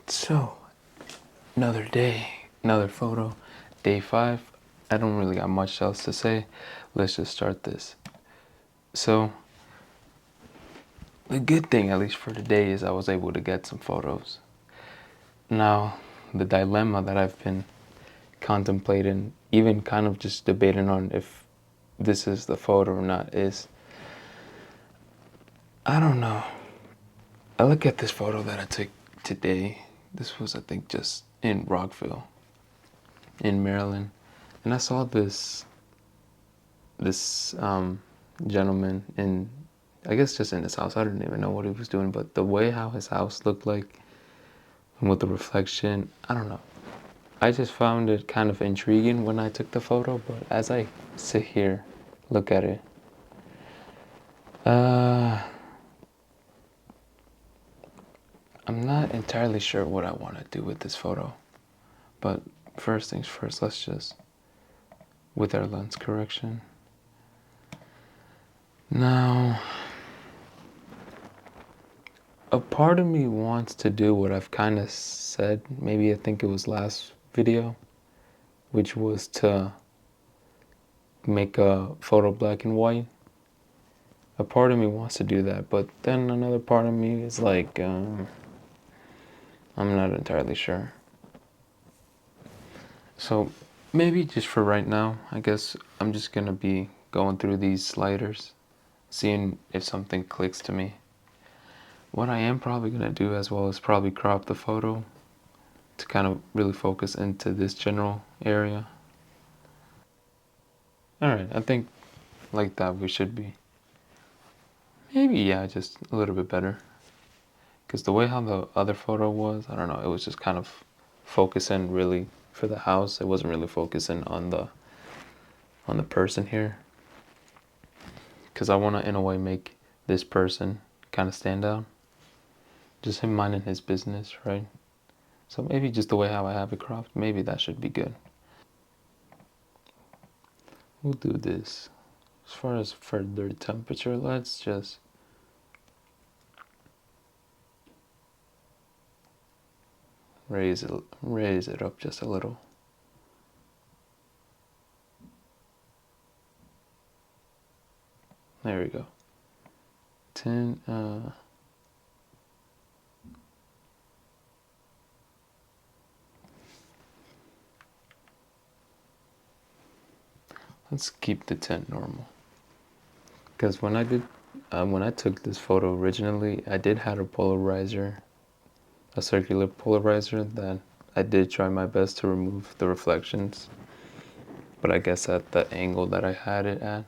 So, another day, another photo, day 5. I don't really got much else to say. Let's just start this. So, the good thing, at least for today, is I was able to get some photos. Now, the dilemma that I've been contemplating, even kind of just debating on if this is the photo or not, is I don't know. I look at this photo that I took today. This was, I think, just in Rockville, in Maryland, and I saw this gentleman in, I guess, just in his house. I didn't even know what he was doing, but the way how his house looked like and with the reflection, I don't know. I just found it kind of intriguing when I took the photo, but as I sit here, look at it, uh, I'm not entirely sure what I want to do with this photo. But first things first, let's just, with our lens correction. Now, a part of me wants to do what I've kind of said, maybe I think it was last video, which was to make a photo black and white. A part of me wants to do that, but then another part of me is like, I'm not entirely sure. So maybe just for right now, I guess I'm just gonna be going through these sliders, seeing if something clicks to me. What I am probably gonna do as well is probably crop the photo to kind of really focus into this general area. Alright, I think like that we should be. Maybe, yeah, just a little bit better. Because the way how the other photo was, I don't know, it was just kind of focusing really for the house. It wasn't really focusing on the person here. Because I want to, in a way, make this person kind of stand out. Just him minding his business, right? So maybe just the way how I have it cropped, maybe that should be good. We'll do this. As far as further temperature, let's just raise it up just a little. There we go. 10. Let's keep the tint normal. Because when I took this photo originally, I did have a polarizer, a circular polarizer that I did try my best to remove the reflections. But I guess at the angle that I had it at,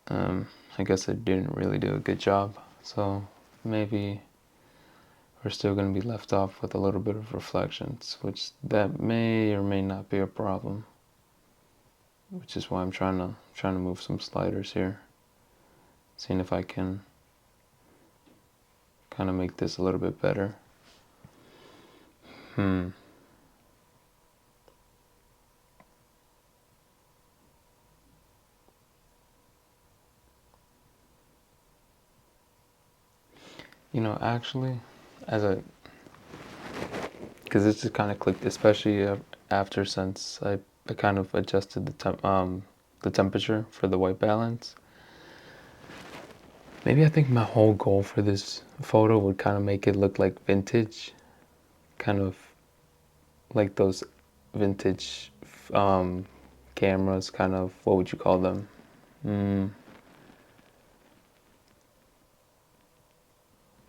I guess it didn't really do a good job. So maybe we're still going to be left off with a little bit of reflections, which that may or may not be a problem. Which is why I'm trying to move some sliders here, seeing if I can kind of make this a little bit better. You know, actually, because this just kind of clicked, especially after since I kind of adjusted the temperature for the white balance. Maybe I think my whole goal for this photo would kind of make it look like vintage, kind of like those vintage cameras, kind of, what would you call them?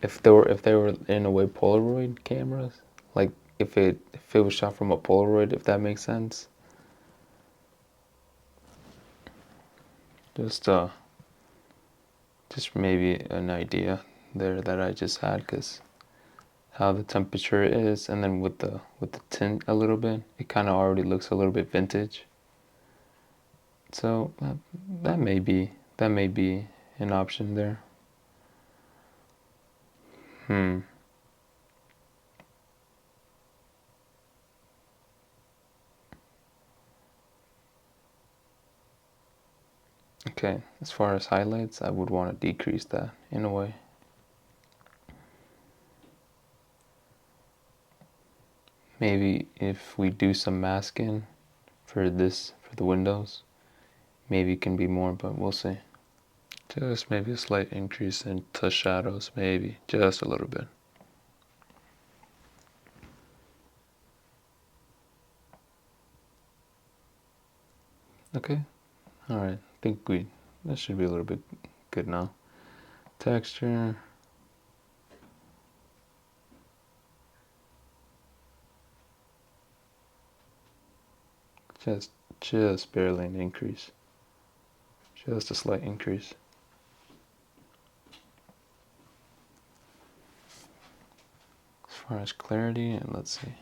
If they were in a way Polaroid cameras, like if it was shot from a Polaroid, if that makes sense. Just just maybe an idea there that I just had, because how the temperature is, and then with the tint a little bit, it kind of already looks a little bit vintage. So that may be an option there. Okay, as far as highlights, I would want to decrease that in a way. Maybe if we do some masking for the windows, maybe it can be more, but we'll see. Just maybe a slight increase into shadows, maybe just a little bit. Okay, all right. I think that should be a little bit good now. Texture. Just just barely an increase. Just a slight increase. As far as clarity, and let's see.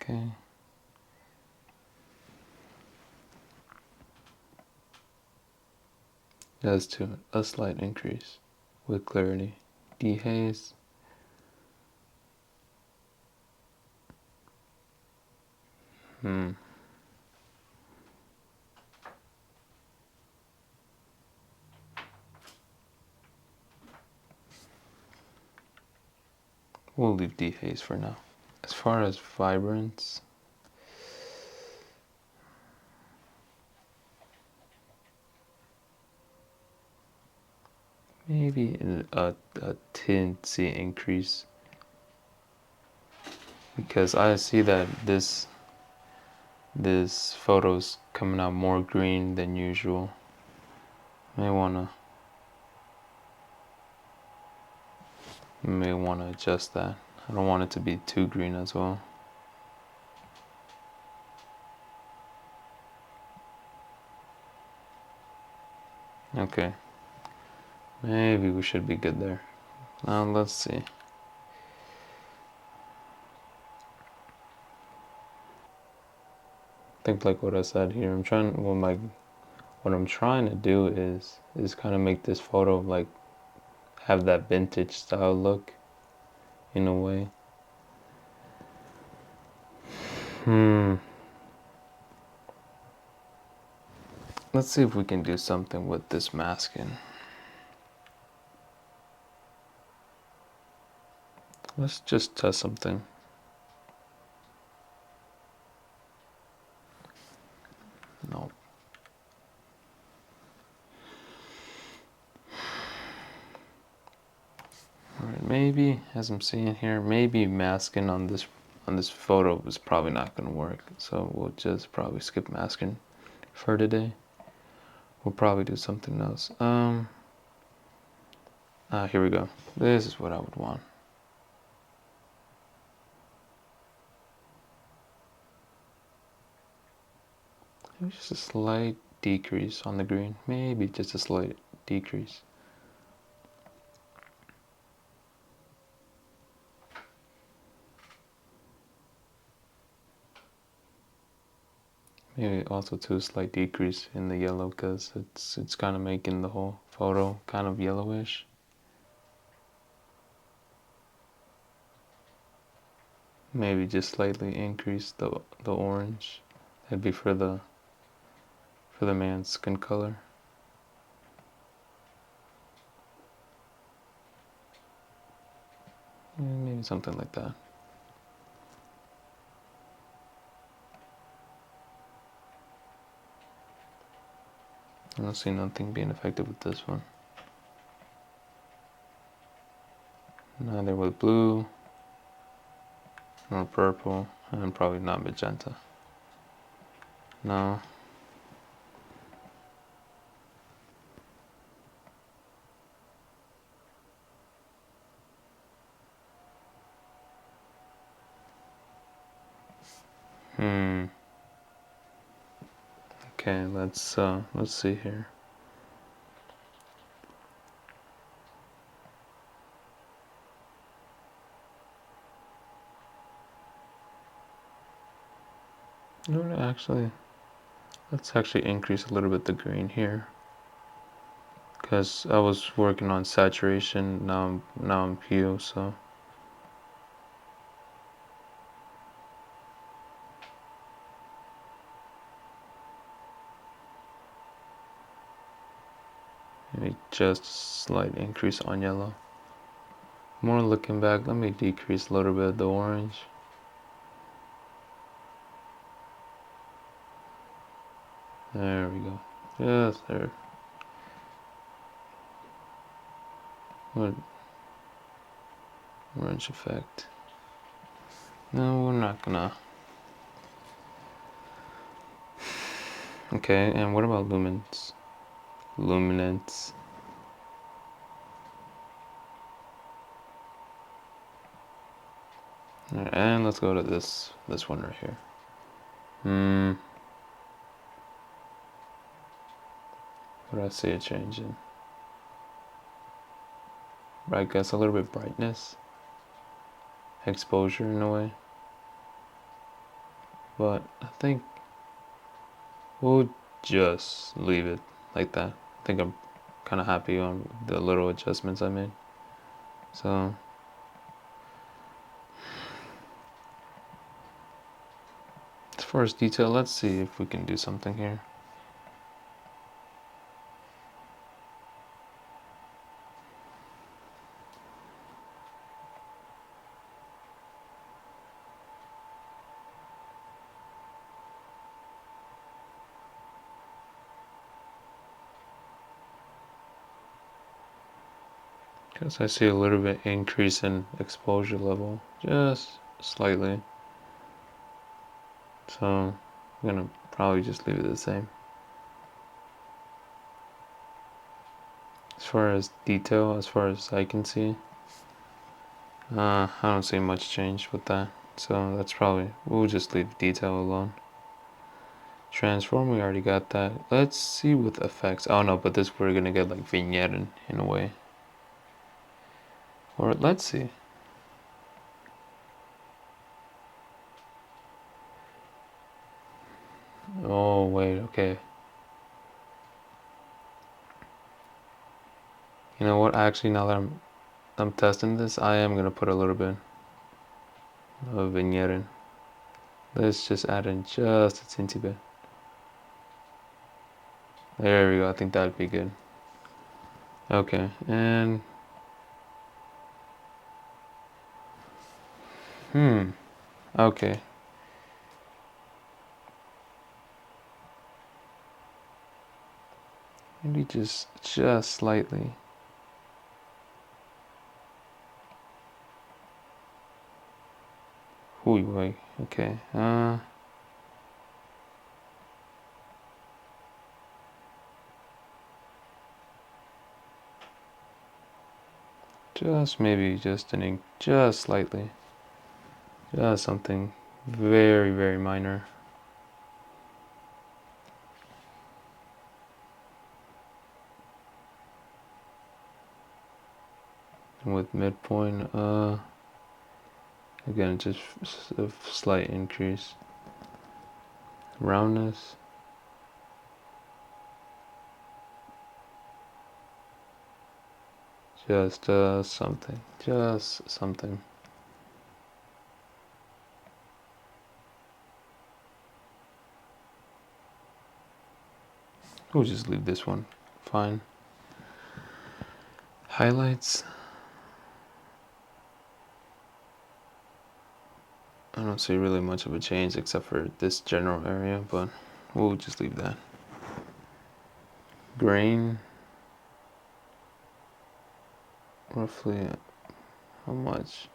Okay. Just to a slight increase with clarity. Dehaze. Hmm. We'll leave dehaze for now. As far as vibrance, maybe a teensy increase, because I see that this photo's coming out more green than usual. May wanna adjust that. I don't want it to be too green as well. Okay, maybe we should be good there. Now let's see. Think like what I said here. What I'm trying to do is kind of make this photo like have that vintage style look in a way. Let's see if we can do something with this masking. Let's just test something. No. Alright, maybe, as I'm seeing here, maybe masking on this photo is probably not gonna work. So we'll just probably skip masking for today. We'll probably do something else. Here we go. This is what I would want. Maybe just a slight decrease on the green. Maybe just a slight decrease. Maybe also too a slight decrease in the yellow, because it's kind of making the whole photo kind of yellowish. Maybe just slightly increase the orange. That'd be for the man's skin color. Yeah, maybe something like that. I don't see nothing being affected with this one. Neither with blue, nor purple, and probably not magenta. No. Okay, let's see here. No, actually, let's actually increase a little bit the green here, because I was working on saturation. Now I'm hue, so Maybe just slight increase on yellow. More looking back, let me decrease a little bit of the orange. There we go. Just there. What orange effect? No, we're not gonna. Okay, and what about lumens? Luminance. Alright, and let's go to this one right here. What do I see it changing? I guess a little bit brightness, exposure in a way. But I think we'll just leave it like that. I think I'm kind of happy on the little adjustments I made. So as far as detail, let's see if we can do something here. Because I see a little bit increase in exposure level, just slightly. So I'm gonna probably just leave it the same. As far as detail, as far as I can see, I don't see much change with that. So that's probably, we'll just leave detail alone. Transform, we already got that. Let's see with effects. Oh no, but this we're gonna get like vignette in a way. Or let's see. Oh wait, okay. You know what? Actually, now that I'm testing this, I am gonna put a little bit of vignette in. Let's just add in just a teensy bit. There we go. I think that'd be good. Okay, and okay. Maybe just slightly. Ooh, wait. Okay. Just maybe just an ink, just slightly. Just something very, very minor. And with midpoint, again, just a slight increase. Roundness. Just something. Just something. We'll just leave this one. Fine. Highlights. I don't see really much of a change except for this general area, but we'll just leave that. Grain. Roughly how much?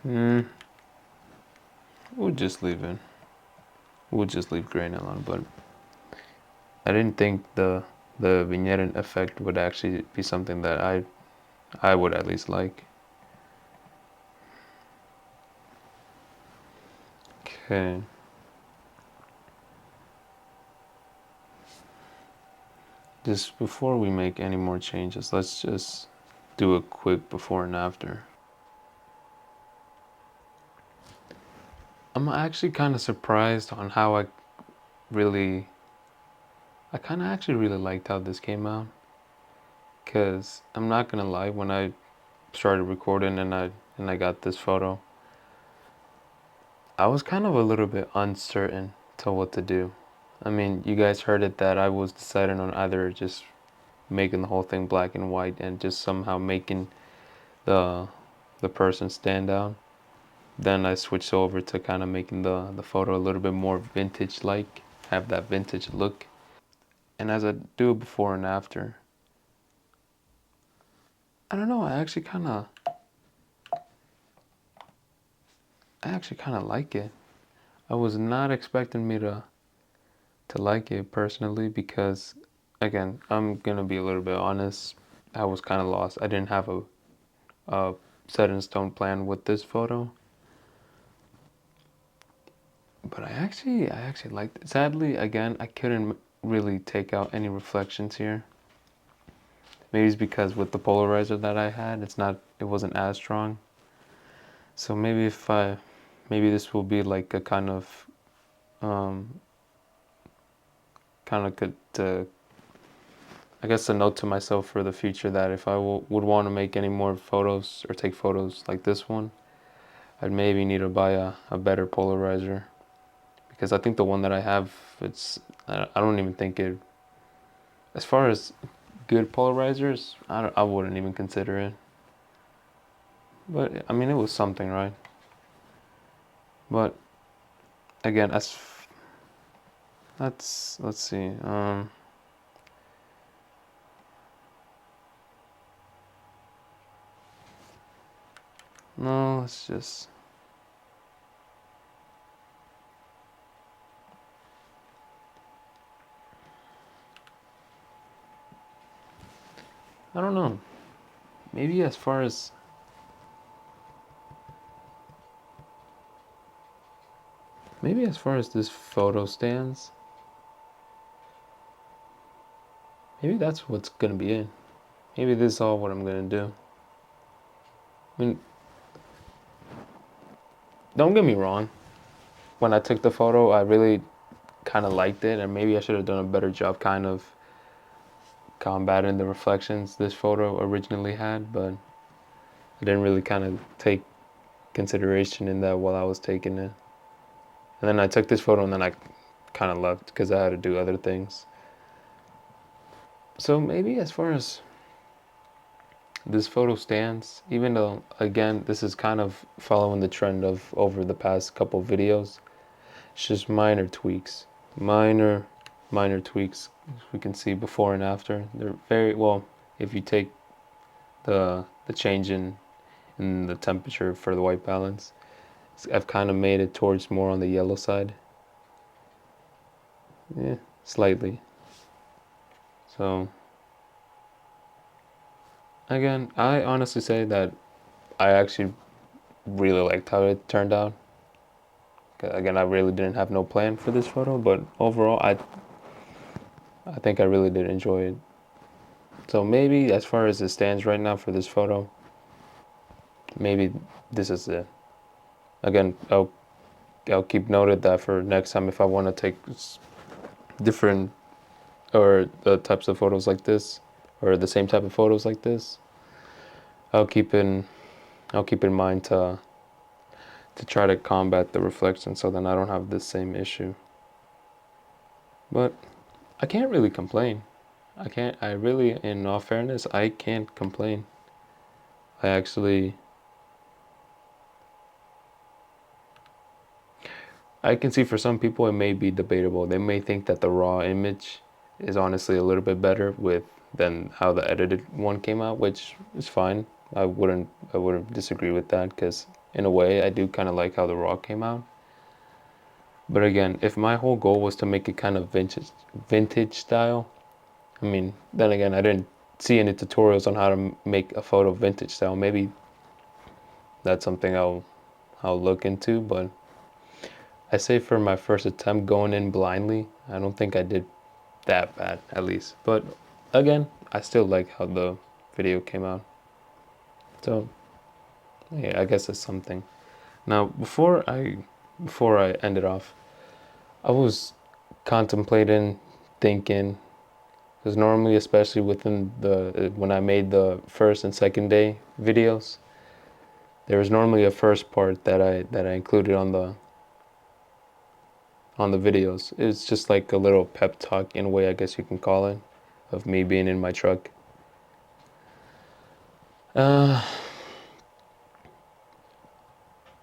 We'll just leave it. We'll just leave grain alone, but I didn't think the vignette effect would actually be something that I would at least like. Okay. Just before we make any more changes, let's just do a quick before and after. I'm actually kind of surprised on how I kind of actually really liked how this came out. Cause I'm not gonna lie, when I started recording and I got this photo, I was kind of a little bit uncertain to what to do. I mean, you guys heard it that I was deciding on either just making the whole thing black and white and just somehow making the the person stand out. Then I switched over to kind of making the photo a little bit more vintage like, have that vintage look. And as I do it before and after, I don't know, I actually kind of like it. I was not expecting me to like it personally because, again, I'm gonna be a little bit honest. I was kind of lost. I didn't have a set in stone plan with this photo, but I actually liked it. Sadly, again, I couldn't really take out any reflections here. Maybe it's because with the polarizer that I had, it wasn't as strong. So maybe this will be like a um, kind of good to, I guess, a note to myself for the future that if I would want to make any more photos or take photos like this one, I'd maybe need to buy a better polarizer because I think the one that I have, I don't even think it, as far as good polarizers, I wouldn't even consider it. But I mean, it was something, right? But again, let's see. No, let's just. I don't know. Maybe as far as this photo stands, maybe that's what's gonna be it. Maybe this is all what I'm gonna do. I mean, don't get me wrong. When I took the photo, I really kind of liked it, and maybe I should have done a better job kind of combating the reflections this photo originally had, but I didn't really kind of take consideration in that while I was taking it. And then I took this photo and then I kind of left because I had to do other things. So maybe as far as this photo stands, even though, again, this is kind of following the trend of over the past couple videos, it's just minor tweaks. Minor tweaks. We can see before and after. They're very well, if you take the change in the temperature for the white balance, I've kind of made it towards more on the yellow side. Yeah, slightly. So again, I honestly say that I actually really liked how it turned out. Again, I really didn't have no plan for this photo, but overall, I think I really did enjoy it. So maybe as far as it stands right now for this photo, maybe this is it. Again, I'll keep noted that for next time if I want to take different or the types of photos like this or the same type of photos like this, I'll keep in mind to try to combat the reflection so then I don't have this same issue. But I can't really complain. I really, in all fairness, I can't complain. I actually, I can see for some people it may be debatable. They may think that the raw image is honestly a little bit better than how the edited one came out, which is fine. I wouldn't disagree with that because in a way I do kind of like how the raw came out. But again, if my whole goal was to make it kind of vintage style, I mean, then again, I didn't see any tutorials on how to make a photo vintage style. Maybe that's something I'll look into, but I say for my first attempt going in blindly, I don't think I did that bad at least. But again, I still like how the video came out. So, yeah, I guess it's something. Now, before I end it off, I was contemplating, thinking, because normally, especially within when I made the first and second day videos, there was normally a first part that I included on on the videos. It's just like a little pep talk in a way, I guess you can call it, of me being in my truck.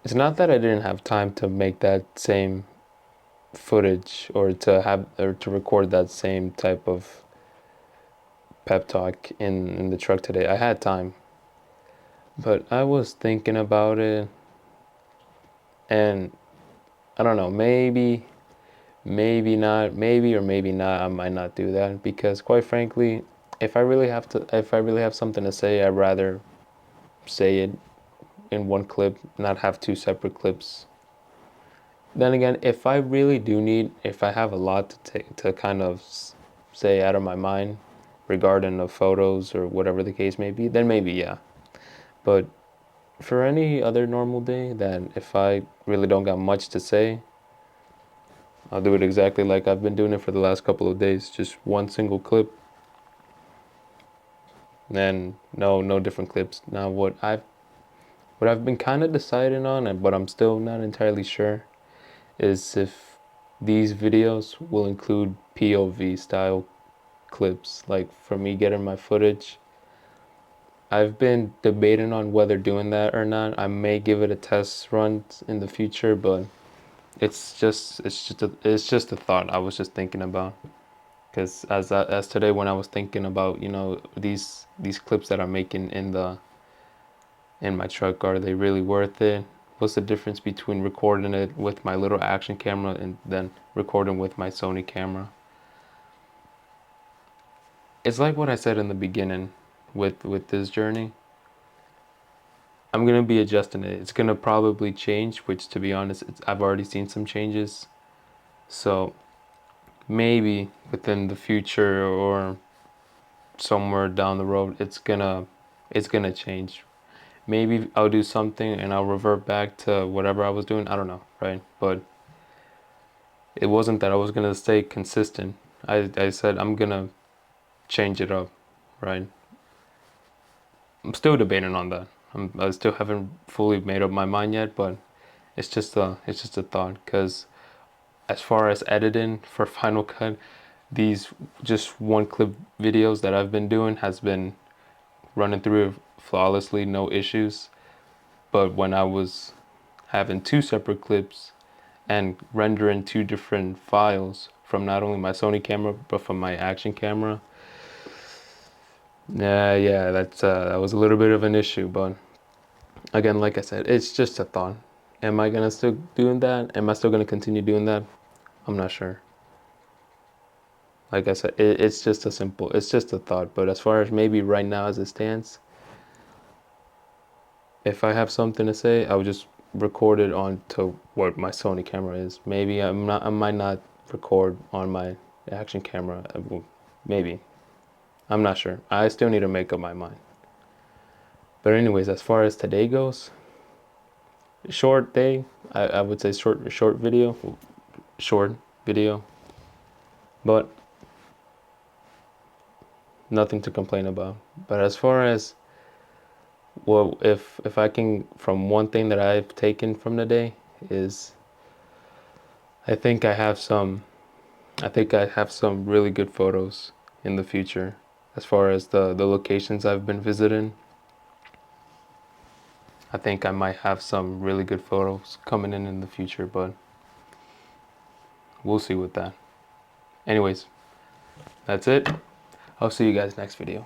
It's not that I didn't have time to make that same footage or to record that same type of pep talk in the truck today. I had time, but I was thinking about it, and I don't know, maybe not, maybe or maybe not, I might not do that, because quite frankly, if I really have something to say, I'd rather say it in one clip, not have two separate clips. Then again, if I have a lot to kind of say out of my mind regarding the photos or whatever the case may be, then maybe yeah. But for any other normal day, then if I really don't got much to say, I'll do it exactly like I've been doing it for the last couple of days, just one single clip, and no different clips. Now what I've been kind of deciding on, but I'm still not entirely sure, is if these videos will include POV style clips, like for me getting my footage. I've been debating on whether doing that or not. I may give it a test run in the future, but it's just a thought I was just thinking about. Because as today, when I was thinking about, these clips that I'm making in my truck, are they really worth it? What's the difference between recording it with my little action camera and then recording with my Sony camera? It's like what I said in the beginning with this journey. I'm gonna be adjusting it. It's gonna probably change, which, to be honest, I've already seen some changes. So maybe within the future or somewhere down the road, it's gonna change. Maybe I'll do something and I'll revert back to whatever I was doing. I don't know, right? But it wasn't that I was gonna stay consistent. I said I'm gonna change it up, right? I'm still debating on that. I still haven't fully made up my mind yet, but it's just a thought. Because as far as editing for Final Cut, these just one clip videos that I've been doing has been running through flawlessly, no issues. But when I was having two separate clips and rendering two different files from not only my Sony camera but from my action camera, yeah, that was a little bit of an issue. But again, like I said, it's just a thought. Am I gonna still doing that? Am I still gonna continue doing that? I'm not sure. Like I said, it's just a thought. But as far as maybe right now as it stands, if I have something to say, I would just record it on to what my Sony camera is. Maybe I might not record on my action camera. Maybe. I'm not sure. I still need to make up my mind. But anyways, as far as today goes, short day. I would say short video, but nothing to complain about. But as far as, well, if I can, from one thing that I've taken from the day is, I think I have some I think I have some really good photos in the future. As far as the locations I've been visiting, I think I might have some really good photos coming in the future, but we'll see with that. Anyways, that's it. I'll see you guys next video.